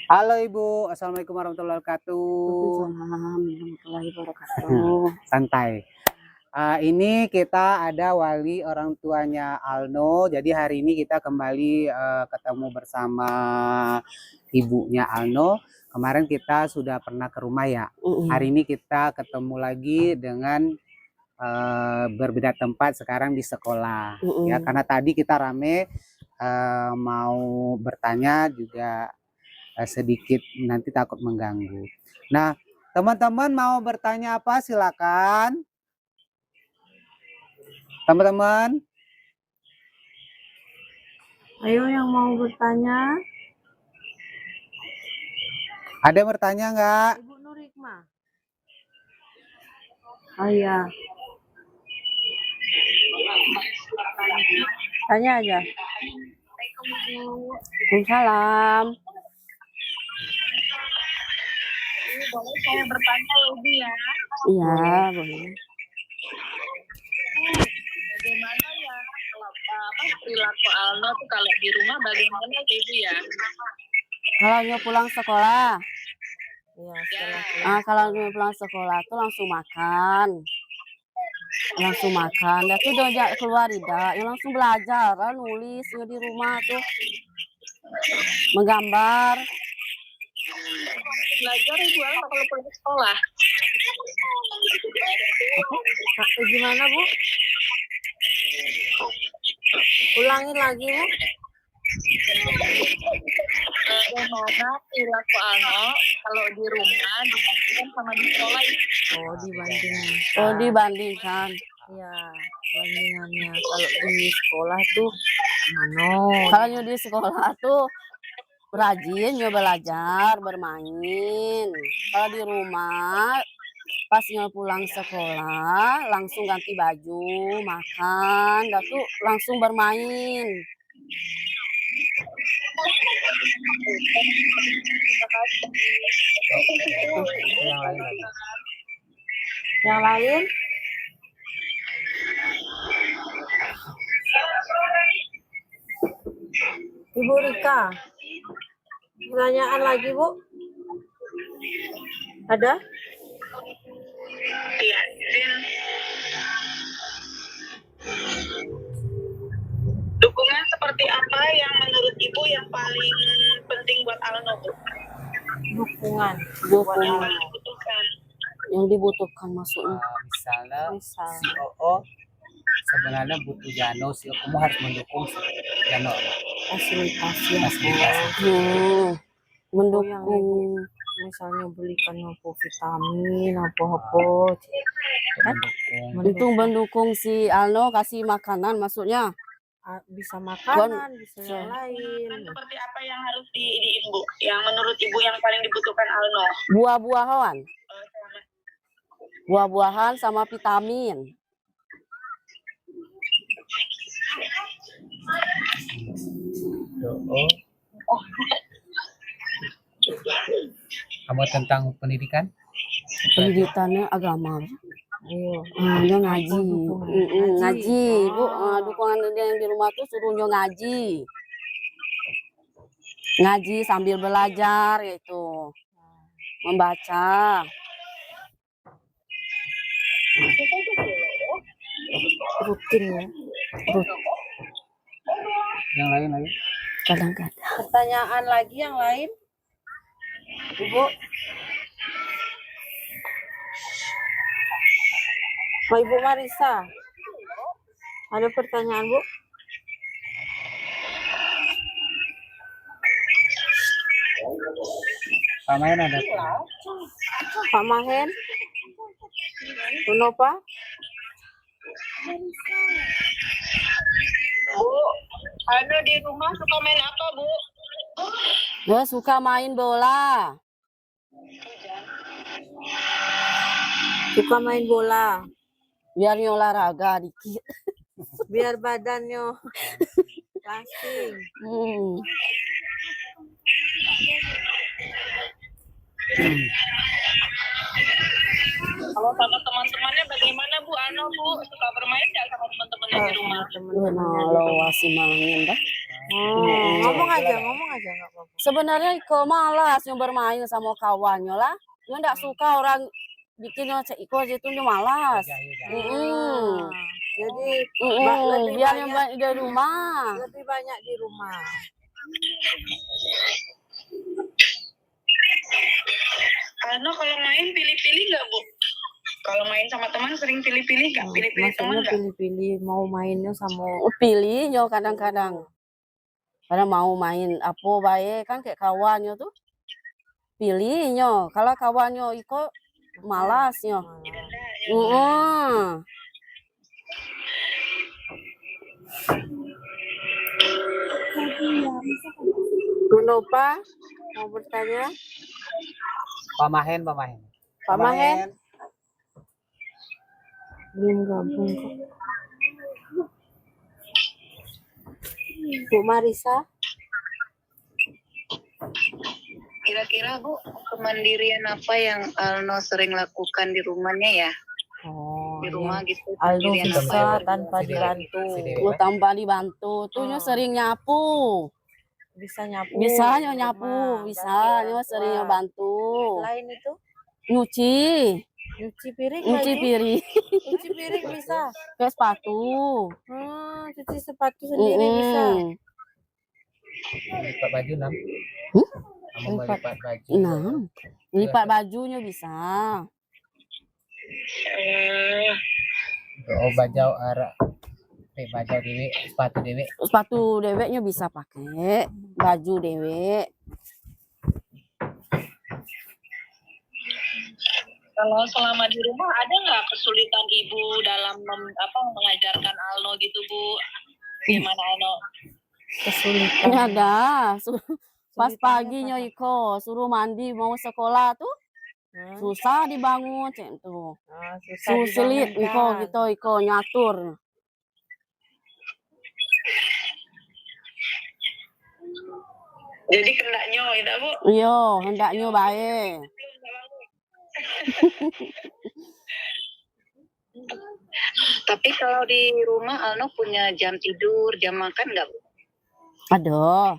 Halo Ibu, Assalamualaikum warahmatullahi wabarakatuh. Waalaikumsalam warahmatullahi wabarakatuh. Santai. Ini kita ada wali orang tuanya Alno. Jadi hari ini kita kembali ketemu bersama ibunya Alno. Kemarin kita sudah pernah ke rumah ya. Hari ini kita ketemu lagi dengan berbeda tempat sekarang di sekolah. Ya, karena tadi kita rame mau bertanya juga sedikit nanti takut mengganggu. Nah, teman-teman mau bertanya apa silakan. Teman-teman. Ayo yang mau bertanya. Ada yang bertanya nggak? Ibu Nurikma. Oh iya. Tanya aja. Waalaikumsalam. Boleh saya bertanya Ibu ya? Iya, boleh. Bagaimana ya perilaku Alno tuh kalau di rumah bagaimana Ibu ya? Kalau nyo pulang sekolah. Iya, kalau nyo pulang sekolah tuh langsung makan. Dan tuh udah keluar tidak, yang langsung belajar, nulis di rumah tuh. Menggambar. Belajar Ibu Alno kalau pulang sekolah. Gimana Bu? Ulangin lagi Bu. Bagaimana perilaku Alno kalau di rumah dibandingkan sama di sekolah? Dibandingkan. Iya, bandingannya kalau di sekolah tuh kalau di sekolah tuh rajin belajar, bermain. Kalau di rumah pas pulang sekolah langsung ganti baju, makan, dan tuh langsung bermain. Yang lain? Ibu Rika, pertanyaan lagi Bu? Ada? Iya. Dukungan seperti apa yang menurut Ibu yang paling penting buat Alno Bu? Dukungan yang paling dibutuhkan. Yang dibutuhkan maksudnya. Misalnya si Oo sebenarnya butuh Jano, si kamu harus mendukung si Jano. Fasilitasi. Mendukung misalnya belikan vitamin apa kan? Mendukung si Alno kasih makanan maksudnya. Bisa makanan, bisa yang lain. Seperti apa yang harus di Ibu? Yang menurut Ibu yang paling dibutuhkan Alno? Buah-buahan sama vitamin. Kamu tentang pendidikan? Pendidikannya agama. Dia ngaji. Ngaji Bu. Dukungan yang di rumah tuh suruh ngaji. Ngaji sambil belajar itu. Membaca. Rutin ya. Yang lain lagi? Kadang-kadang. Pertanyaan lagi yang lain? Ibu. Ibu Marisa. Ada pertanyaan Bu? Pak Mahen ada? Pak Mahen? Pak? Bu, Alno di rumah suka main apa Bu? Dia suka main bola. Biar olahraga dikit. Biar badannya kasing. Kalau sama teman-temannya bagaimana Bu Alno Bu? Suka bermain nggak sama teman-temannya di rumah? Kalau masih main dah. Ngomong aja nggak apa-apa. Sebenarnya Iko malas nyo bermain sama kawannya lah. Nyo ndak suka orang bikin nyo cek Iko itu nyo malas. Jadi lebih Biar nyo banyak di rumah. lebih banyak di rumah. Alno kalau main pilih-pilih nggak Bu? Kalau main sama teman sering pilih-pilih nggak? Pilih-pilih teman Maksudnya nggak? pilih-pilih mau mainnya sama Pilih nyo kadang-kadang. Kadang mau main apa baik kan kayak kawannya tuh. Pilih nyo. Kalau kawannya Iko malas nyo. Bu Nova mau bertanya? Pak Mahen. Pak Mahen. Belum gabung kok. Bu Marisa? Kira-kira Bu, kemandirian apa yang Alno sering lakukan di rumahnya ya? Oh, Di rumah yang gitu. Aldo kemandirian apa bisa yang- tanpa dibantu. Gue tanpa dibantu. Tuh nyo sering nyapu. Bisa nyapu. Bisa di nyo nyapu. rumah, Bisa bantu nyo orang sering tua. nyo bantu. Selain itu, Nyuci. nyuci piring, Nyuci baju? piring. Nyuci piring bisa. Kayak sepatu. Cuci sepatu sendiri bisa. Lipat baju 6. Kamu Lipat. melipat baju. Nah, lipat bajunya bisa. Oh, baju arah. Baju dewe, sepatu dewe. Sepatu deweknya bisa pakai. Baju dewek. Kalau selama di rumah ada nggak kesulitan Ibu dalam mengajarkan Alno gitu Bu? Gimana Alno? Kesulitan. Ini ada. Pas paginya Iko suruh mandi mau sekolah tuh susah dibangun cek tuh. Sulit Iko nyatur. Jadi kendaknya itu Bu? Iya, hendaknya baik. Tapi kalau di rumah Alno punya jam tidur, jam makan nggak Bu? Ada.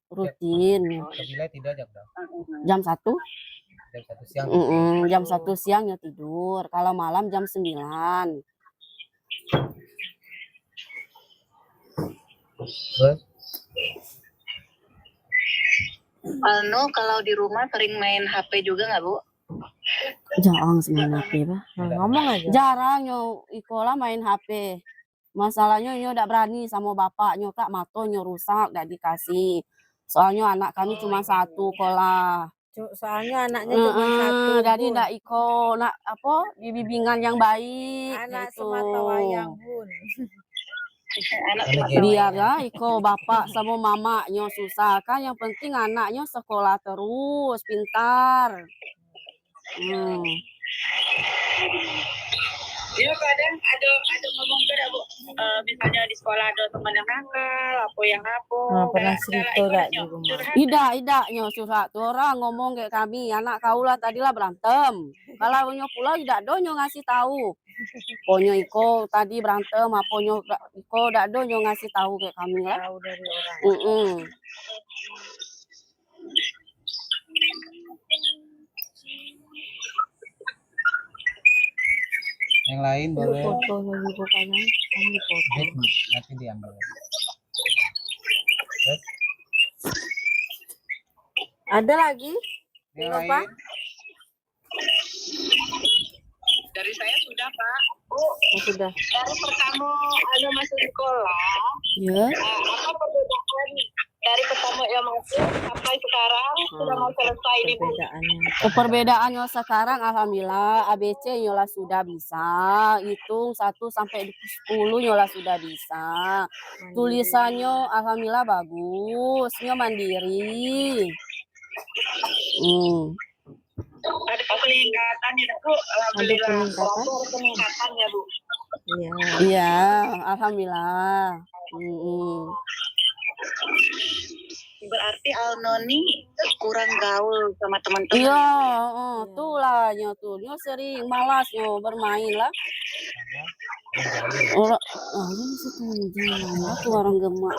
Rutin. Bila tidur jam berapa? Jam 1. Jam 1 siang. Jam 1 siang ya tidur. Kalau malam jam 9. Terus Alno kalau di rumah sering main HP juga nggak Bu? Jarang main HP, Pak. Ngomong aja. Jarang nyo Iko lah main HP. Masalahnya nyo udah berani sama bapaknya Kak, matonya rusak gak dikasih. Soalnya anak kami cuma satu kolah. Soalnya anaknya cuma satu. Jadi Bun. ndak Iko nak apa di bimbingan yang baik Anak gitu. semata wayang, Bun. Anak Biar ya Iko bapak sama mamanya susah kan, yang penting anaknya sekolah terus pintar. Ya kadang ada ngomong juga Bu, misalnya di sekolah ada teman yang nakal, apa yang apa. Pernah cerita gak di rumah? Idaknya curhat tuh orang ngomong kayak kami, anak kau lah tadilah berantem. Kalau nyo pula tidak do nyo ngasih tahu. Ponyo Iko tadi berantem, apa nyo Iko tidak do nyo ngasih tahu kayak kami lah. Tahu dari orang. yang lain boleh. Foto lagi pokoknya. Kami foto. Nanti diambil. Ada lagi? Yang Apa? lain. Dari saya sudah Pak. Oh, sudah. Dari pertama Alno masuk sekolah, Ya. apa perbedaan dari pertama yang masuk sampai sekarang sudah mau selesai nih Bu? Perbedaannya. Perbedaannya sekarang alhamdulillah ABC nyola sudah bisa, hitung 1 sampai 10 nyola sudah bisa. Tulisannya alhamdulillah bagus, nyo mandiri. Ada peningkatan ya Bu, alhamdulillah. peningkatan? Ada peningkatan ya Bu. Iya. Iya, alhamdulillah. Berarti Alno nih kurang gaul sama teman-teman. Iya, tuh lah nyo tuh, nyo sering malas nyo bermain lah. Orang, ini satu jalan, tuh orang gemak.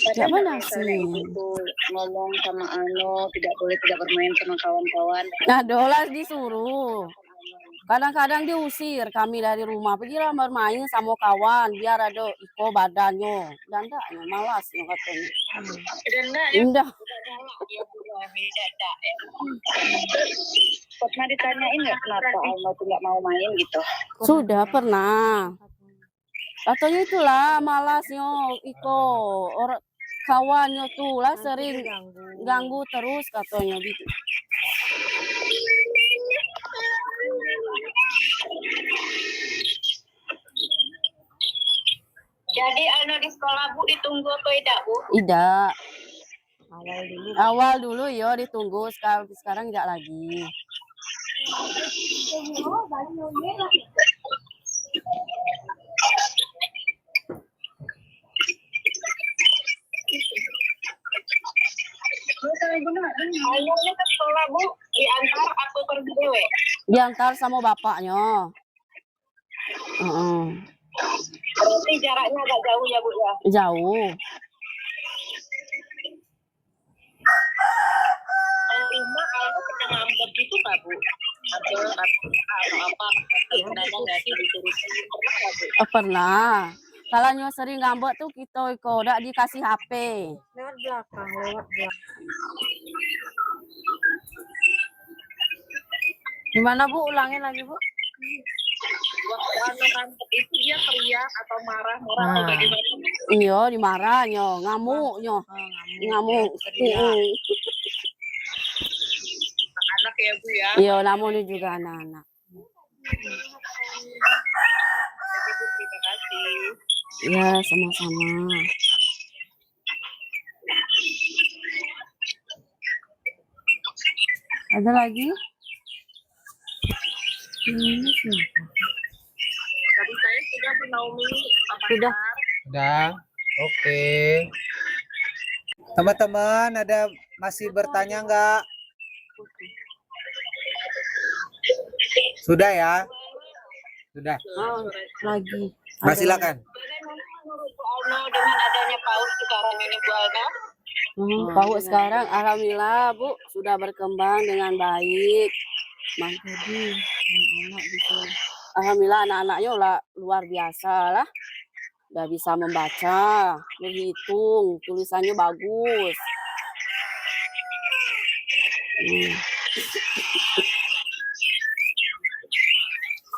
Ya nggak mana misalnya ibu sih? tuh ngomong sama Alno tidak boleh tidak bermain sama kawan-kawan. Nah, dolas disuruh. Kadang-kadang diusir kami dari rumah. Pergilah bermain sama kawan biar ada iko badannya. Dan enggaknya malas yang katanya. Dan enggak ya, Indah. bukan salah ya Bu, ya, beda enggak ya. Pernah ditanyain nggak kenapa Alno tuh nggak mau main gitu? Sudah pernah. Katanya itulah malasnya iko orang kawannya tuh lah sering ganggu terus katanya gitu. Jadi Alno di sekolah Bu ditunggu atau tidak Bu? Tidak. Awal dulu. Awal dulu yo ditunggu, sekarang enggak lagi. Alno ini ke sekolah Bu diantar atau pergi dewe? Diantar sama bapaknya. Berarti jaraknya agak jauh ya Bu ya? Jauh. Rumah Alno pernah ngambek gitu nggak Bu? Atau apa? Sebenarnya nggak diturutin pernah nggak Bu? Pernah. Kalau nyo sering ngambek tuh kita iko udah dikasih HP. Lewat belakang, lewat belakang. Gimana Bu? Ulangin lagi Bu. Waktu Alno ngambek itu dia teriak atau marah-marah atau bagaimana? Iya, dimarahnya, ngamuknya. Ngamuk. Anak ya Bu ya? Iya, namanya juga anak-anak. Jadi Bu, terima kasih. Ya, sama-sama. Ada lagi? Ini siapa? Tadi saya sudah Bu Naomi. Apa Sudah. kabar? Udah. Oke. Teman-teman ada masih bertanya nggak? Sudah ya? Sudah. Oh, lagi. Mas silakan. Bagaimana menurut Bu Alno dengan adanya PAUD sekarang ini Bu Alno? PAUD sekarang alhamdulillah Bu sudah berkembang dengan baik. Jadi anak-anak gitu. Alhamdulillah anak-anaknya lah luar biasa lah. Udah bisa membaca, berhitung, tulisannya bagus.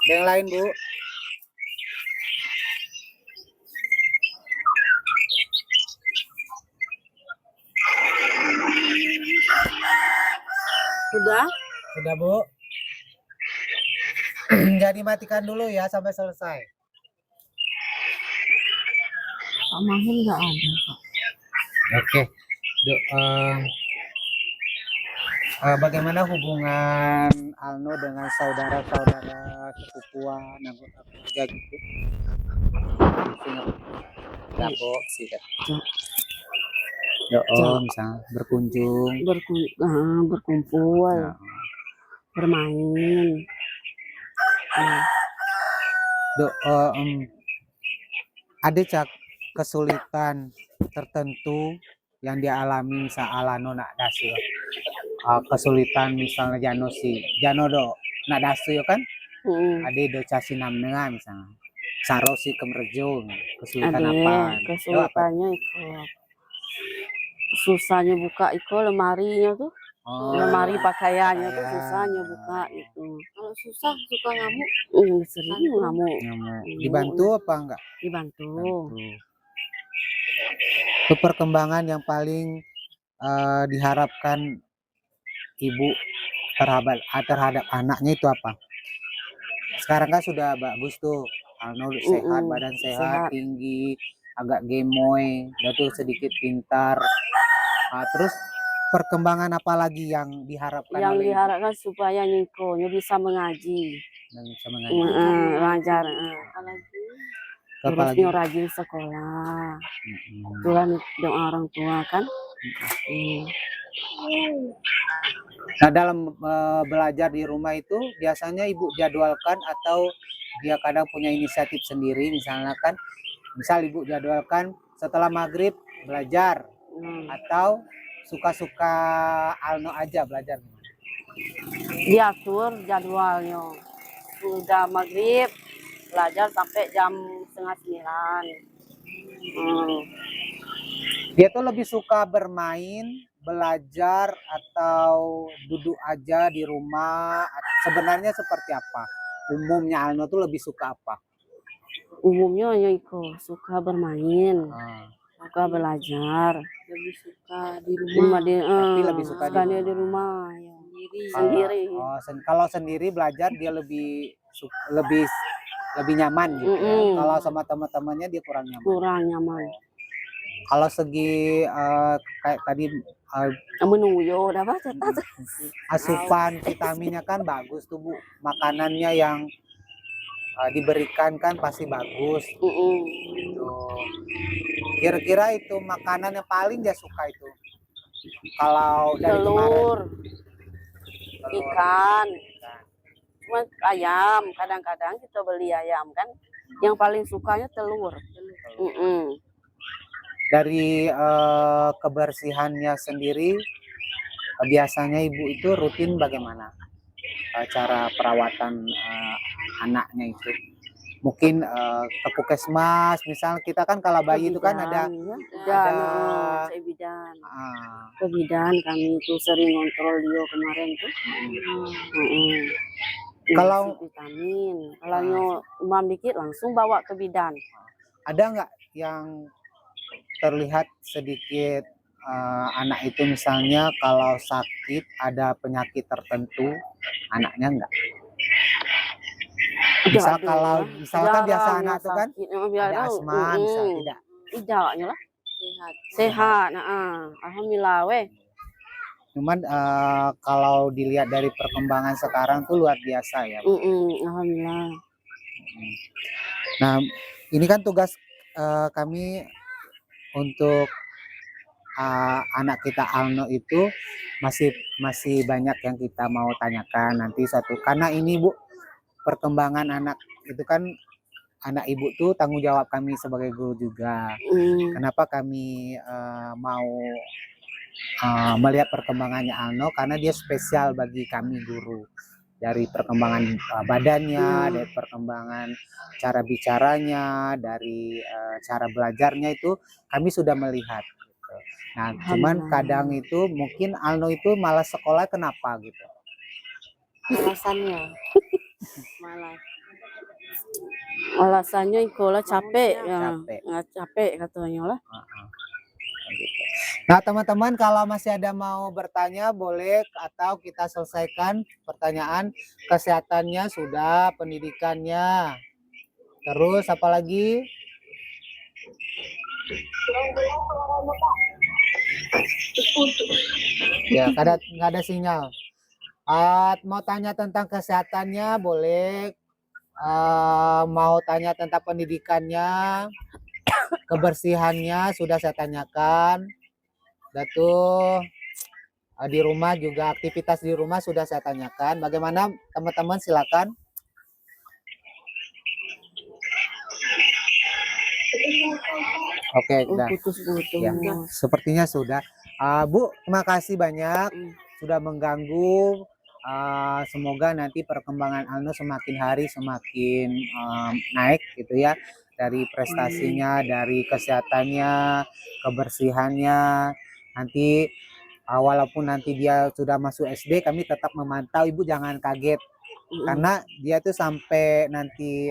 Ada yang lain Bu? Sudah? Sudah Bu? Jadi matikan dulu ya sampai selesai. Pak Mahir nggak ada Pak. Oke. Bagaimana hubungan Alno dengan saudara-saudara sepupuan anggota keluarga gitu? Ya Bu, sikat. Misalnya berkunjung. Berkumpul, Nah, bermain. ada cak kesulitan tertentu yang dialami saat Alano nak dasu. Kesulitan misalnya Jano do nak dasu kan? Ada do casinam nengan misalnya. Sarosi kemerjo, kesulitan Ada apa? kesulitannya itu susahnya buka itu lemarinya tuh. Lemari pakaiannya tuh susahnya buka itu. Kalau susah suka ngamuk. Sering ngamuk. Dibantu apa enggak? Dibantu. Itu perkembangan yang paling diharapkan ibu terhadap anaknya itu apa? Sekarang kan sudah bagus tuh, Alno sehat, badan sehat, tinggi, agak gemoy, dan tuh sedikit pintar. Terus perkembangan apa lagi yang diharapkan? Yang diharapkan supaya Nikonya bisa mengaji. Bisa mengaji. Lancar. Apalagi? Terusnya rajin sekolah. Itulah doa orang tua kan. Nah dalam belajar di rumah itu biasanya ibu jadwalkan atau dia kadang punya inisiatif sendiri, misalnya kan, misal ibu jadwalkan setelah maghrib belajar Hmm. atau suka-suka Alno aja belajar? Diatur jadwalnya. Sudah maghrib belajar sampai jam 8:30. Hmm. Dia tuh lebih suka bermain, belajar, atau duduk aja di rumah? Sebenarnya seperti apa? Umumnya Alno tuh lebih suka apa? Umumnya ya Iko suka bermain, Ah, suka belajar. Lebih suka di Rumah rumah. Tapi lebih suka di sukanya rumah. di rumah ya. Sendiri. Sendiri. Kalau sendiri belajar dia lebih nyaman gitu ya. Mm-mm. Kalau sama teman-temannya dia kurang nyaman. Kurang nyaman. Kalau segi kayak tadi Menunggu dapat cetak. asupan vitaminnya kan bagus tuh Bu. Makanannya yang diberikan kan pasti bagus. Gitu. Kira-kira itu makanan yang paling dia suka itu. Kalau dari kemarin Telur, telur. ikan, cuma ayam. Kadang-kadang kita beli ayam kan. Yang paling sukanya telur. Dari kebersihannya sendiri biasanya ibu itu rutin bagaimana cara perawatan anaknya itu? Mungkin ke puskesmas, misal kita kan kalau bayi itu kan ada Cek bidan. ah, Ke bidan kami itu sering kontrol dia kemarin tuh. Kalau- Ngasih vitamin, kalau demam dikit langsung bawa ke bidan. ada nggak yang terlihat sedikit anak itu misalnya kalau sakit ada penyakit tertentu anaknya enggak? Misal kalau misalkan biasa anak tuh kan ada asma, misal tidak. Tidaknya lah. Sehat. Sehat. Alhamdulillah weh. Cuman kalau dilihat dari perkembangan sekarang tuh luar biasa ya. Alhamdulillah. Nah, ini kan tugas kami untuk anak kita Alno itu masih banyak yang kita mau tanyakan nanti karena ini Bu, perkembangan anak itu kan anak ibu tuh tanggung jawab kami sebagai guru juga. Kenapa kami mau melihat perkembangannya Alno, karena dia spesial bagi kami guru. Dari perkembangan badannya, dari perkembangan cara bicaranya, dari cara belajarnya itu kami sudah melihat gitu. Nah, cuman kadang itu mungkin Alno itu malas sekolah, kenapa gitu? Alasannya. Malas. Alasannya Ikola capek ya. Capek. Nggak capek katanya lah. Gitu. Nah teman-teman, kalau masih ada mau bertanya boleh, atau kita selesaikan pertanyaan. Kesehatannya sudah, pendidikannya, terus apa lagi? Ya, nggak ada sinyal. Mau tanya tentang kesehatannya boleh, mau tanya tentang pendidikannya, kebersihannya sudah saya tanyakan. Tuh di rumah juga, aktivitas di rumah sudah saya tanyakan. Bagaimana teman-teman, silakan. Oke, udah. Putus-putus. Ya, sepertinya sudah. Bu, terima kasih banyak sudah mengganggu. Semoga nanti perkembangan Alno semakin hari semakin naik gitu ya, dari prestasinya, dari kesehatannya, kebersihannya. Nanti walaupun nanti dia sudah masuk SD, kami tetap memantau. Ibu jangan kaget karena dia tuh sampai nanti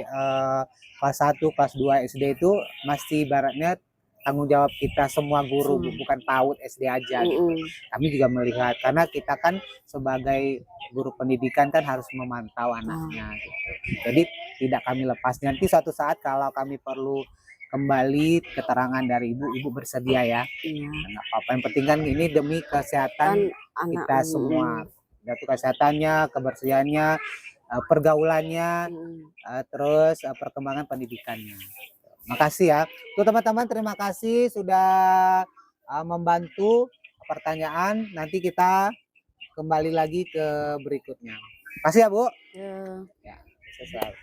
kelas 1, kelas 2 SD itu masih ibaratnya tanggung jawab kita semua guru, bukan PAUD SD aja gitu. Kami juga melihat, karena kita kan sebagai guru pendidikan kan harus memantau anaknya gitu. Jadi tidak kami lepas. Nanti suatu saat kalau kami perlu kembali keterangan dari ibu bersedia ya. Nggak apa-apa, yang penting kan ini demi kesehatan kita semua. Yaitu kesehatannya, kebersihannya, pergaulannya, terus perkembangan pendidikannya. Makasih ya. Tuh teman-teman, terima kasih sudah membantu pertanyaan. Nanti kita kembali lagi ke berikutnya. Makasih ya Bu. Ya. Ya, selesai.